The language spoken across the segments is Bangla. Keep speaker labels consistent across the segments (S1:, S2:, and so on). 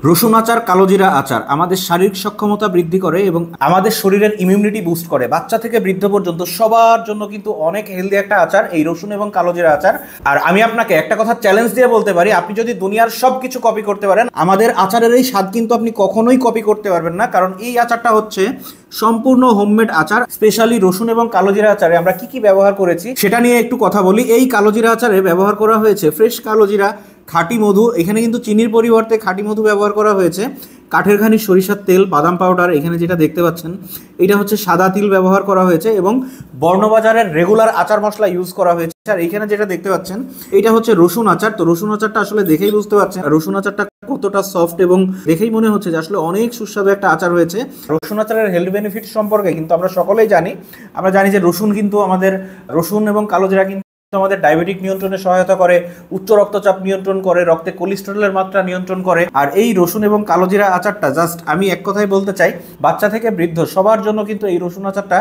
S1: রসুন আচার, কালোজিরা আচার আমাদের শারীরিক সক্ষমতা বৃদ্ধি করে এবং আমাদের শরীরের ইমিউনিটি বুস্ট করে। বাচ্চা থেকে বৃদ্ধ পর্যন্ত সবার জন্য কিন্তু অনেক হেলদি একটা আচার এই রসুন এবং কালোজিরা আচার। আর আমি আপনাকে একটা কথা চ্যালেঞ্জ দিয়ে বলতে পারি, আপনি যদি দুনিয়ার সব কিছু কপি করতে পারেন, আমাদের আচারের এই স্বাদ কিন্তু আপনি কখনোই কপি করতে পারবেন না। কারণ এই আচারটা হচ্ছে সম্পূর্ণ হোমমেড আচার। স্পেশালি রসুন এবং কালোজিরা আচারে আমরা কি কি ব্যবহার করেছি সেটা নিয়ে একটু কথা বলি। এই কালোজিরা আচারে ব্যবহার করা হয়েছে ফ্রেশ কালোজিরা, খাঁটি মধু, এখানে কিন্তু চিনির পরিবর্তে খাঁটি মধু ব্যবহার করা হয়েছে, কাঠের ঘানি সরিষার তেল, বাদাম পাউডার, এখানে যেটা দেখতে পাচ্ছেন এটা হচ্ছে সাদা তিল ব্যবহার করা হয়েছে এবং বর্ণবাজারের রেগুলার আচার মশলা ইউজ করা হয়েছে। আর এখানে যেটা দেখতে পাচ্ছেন এটা হচ্ছে রসুন আচার। তো রসুন আচারটা আসলে দেখেই বুঝতে পারছেন রসুন আচারটা কতটা সফট এবং দেখেই মনে হচ্ছে যে আসলে অনেক সুস্বাদু একটা আচার হয়েছে। রসুন আচারের হেলথ বেনিফিট সম্পর্কে কিন্তু আমরা সকলেই জানি। আমরা জানি যে রসুন কিন্তু রসুন এবং কালোজিরা কিন্তু আমাদের ডায়াবেটিক নিয়ন্ত্রণে সহায়তা করে, উচ্চ রক্তচাপ নিয়ন্ত্রণ করে, রক্তে কোলেস্টেরলের মাত্রা নিয়ন্ত্রণ করে। আর এই রসুন এবং কালোজিরা আচারটা জাস্ট আমি এক কথাই বলতে চাই, বাচ্চা থেকে বৃদ্ধ সবার জন্য কিন্তু এই রসুন আচারটা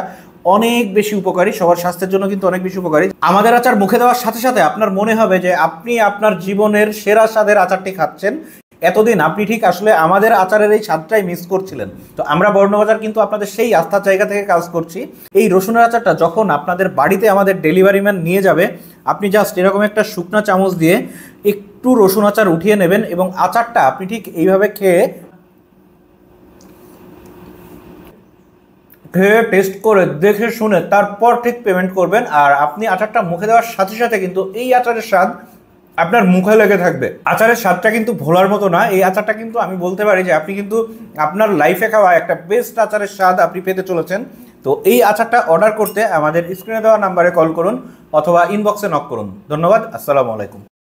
S1: অনেক বেশি উপকারী, সবার স্বাস্থ্যের জন্য কিন্তু অনেক বেশি উপকারী। আমাদের আচার মুখে দেওয়ার সাথে সাথে আপনার মনে হবে যে আপনি আপনার জীবনের সেরা স্বাদের আচারটি খাচ্ছেন। এতদিন আপনি ঠিক আসলে আমাদের আচারের এই স্বাদটাই মিস করছিলেন। তো আমরা বর্ণবাজার কিন্তু আপনাদের সেই আস্থার জায়গা থেকে কাজ করছি। এই রসুনের আচারটা যখন আপনাদের বাড়িতে আমাদের ডেলিভারি ম্যান নিয়ে যাবে, আপনি জাস্ট এরকম একটা শুকনা চামচ দিয়ে একটু রসুন আচার উঠিয়ে নেবেন এবং আচারটা আপনি ঠিক এইভাবে খেয়ে টেস্ট করে দেখে শুনে তারপর ঠিক পেমেন্ট করবেন। আর আপনি আচারটা মুখে দেওয়ার সাথে সাথে কিন্তু এই আচারের স্বাদ আপনার মুখে লেগে থাকবে। আচারের স্বাদটা কিন্তু ভোলার মতো না। এই আচারটা কিন্তু আমি বলতে পারি যে আপনি কিন্তু আপনার লাইফে খাওয়া একটা বেস্ট আচারের স্বাদ আপনি পেতে চলেছেন। তো এই আচারটা অর্ডার করতে আমাদের স্ক্রিনে দেওয়া নাম্বারে কল করুন অথবা ইনবক্সে নক করুন। ধন্যবাদ। আসসালামু আলাইকুম।